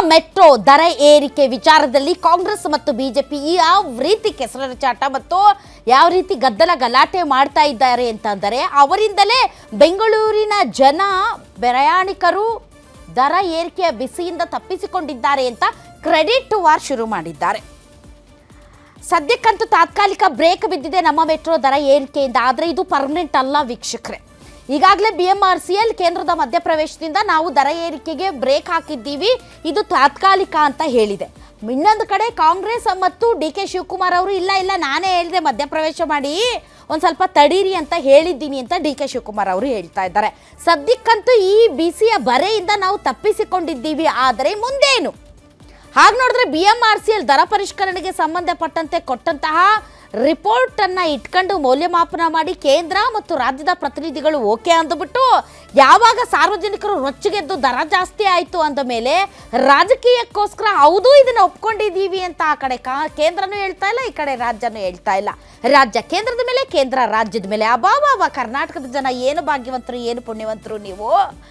Metro ದರ ಏರಿಕೆ ವಿಚಾರದಲ್ಲಿ ಕಾಂಗ್ರೆಸ್ ಮತ್ತು ಬಿಜೆಪಿ ಯಾವ ರೀತಿ ಕೆಸರಚಾಟ ಮತ್ತು ಯಾವ ರೀತಿ ಗದ್ದಲ ಗಲಾಟೆ ಮಾಡ್ತಾ ಇದ್ದಾರೆ ಅಂತಂದರೆ ಅವರಿಂದಲೇ ಬೆಂಗಳೂರಿನ ಜನ ಪ್ರಯಾಣಿಕರು ದರ ಏರಿಕೆಯ ಬಿಸಿಯಿಂದ ತಪ್ಪಿಸಿಕೊಂಡಿದ್ದಾರೆ ಅಂತ ಕ್ರೆಡಿಟ್ ವಾರ್ ಶುರು ಮಾಡಿದ್ದಾರೆ. ಸದ್ಯಕ್ಕಂತೂ ತಾತ್ಕಾಲಿಕ ಬ್ರೇಕ್ ಬಿದ್ದಿದೆ ನಮ್ಮ ಮೆಟ್ರೋ ದರ ಏರಿಕೆಯಿಂದ. ಆದರೆ ಇದು ಪರ್ಮನೆಂಟ್ ಅಲ್ಲ ವೀಕ್ಷಕರೇ. ಈಗಾಗಲೇ BMRCL ಕೇಂದ್ರದ ಮಧ್ಯಪ್ರವೇಶದಿಂದ ನಾವು ದರ ಏರಿಕೆಗೆ ಬ್ರೇಕ್ ಹಾಕಿದ್ದೀವಿ, ಇದು ತಾತ್ಕಾಲಿಕ ಅಂತ ಹೇಳಿದೆ. ಇನ್ನೊಂದು ಕಡೆ ಕಾಂಗ್ರೆಸ್ ಮತ್ತು DK ಶಿವಕುಮಾರ್ ಅವರು ಇಲ್ಲ ನಾನೇ ಹೇಳಿದೆ ಮಧ್ಯಪ್ರವೇಶ ಮಾಡಿ ಒಂದು ಸ್ವಲ್ಪ ತಡೀರಿ ಅಂತ ಹೇಳಿದ್ದೀನಿ ಅಂತ DK ಶಿವಕುಮಾರ್ ಅವರು ಹೇಳ್ತಾ ಇದ್ದಾರೆ. ಸದ್ಯಕ್ಕಂತೂ ಈ ಬಿಸಿಯ ಬರೆಯಿಂದ ನಾವು ತಪ್ಪಿಸಿಕೊಂಡಿದ್ದೀವಿ. ಆದರೆ ಮುಂದೇನು? ಹಾಗೆ ನೋಡಿದ್ರೆ BMRCL ದರ ಪರಿಷ್ಕರಣೆಗೆ ಸಂಬಂಧಪಟ್ಟಂತೆ ಕೊಟ್ಟಂತಹ ರಿಪೋರ್ಟನ್ನು ಇಟ್ಕೊಂಡು ಮೌಲ್ಯಮಾಪನ ಮಾಡಿ ಕೇಂದ್ರ ಮತ್ತು ರಾಜ್ಯದ ಪ್ರತಿನಿಧಿಗಳು ಓಕೆ ಅಂದುಬಿಟ್ಟು ಯಾವಾಗ ಸಾರ್ವಜನಿಕರು ರೊಚ್ಚಿಗೆದ್ದು ದರ ಜಾಸ್ತಿ ಆಯಿತು ಅಂದ ಮೇಲೆ ರಾಜಕೀಯಕ್ಕೋಸ್ಕರ ಹೌದು ಇದನ್ನು ಒಪ್ಕೊಂಡಿದ್ದೀವಿ ಅಂತ ಆ ಕಡೆ ಕೇಂದ್ರನೂ ಹೇಳ್ತಾ ಇಲ್ಲ, ಈ ಕಡೆ ರಾಜ್ಯನೂ ಹೇಳ್ತಾ ಇಲ್ಲ. ರಾಜ್ಯ ಕೇಂದ್ರದ ಮೇಲೆ, ಕೇಂದ್ರ ರಾಜ್ಯದ ಮೇಲೆ. ಅಬಾಬಾಬಾ, ಕರ್ನಾಟಕದ ಜನ ಏನು ಭಾಗ್ಯವಂತರು, ಏನು ಪುಣ್ಯವಂತರು ನೀವು.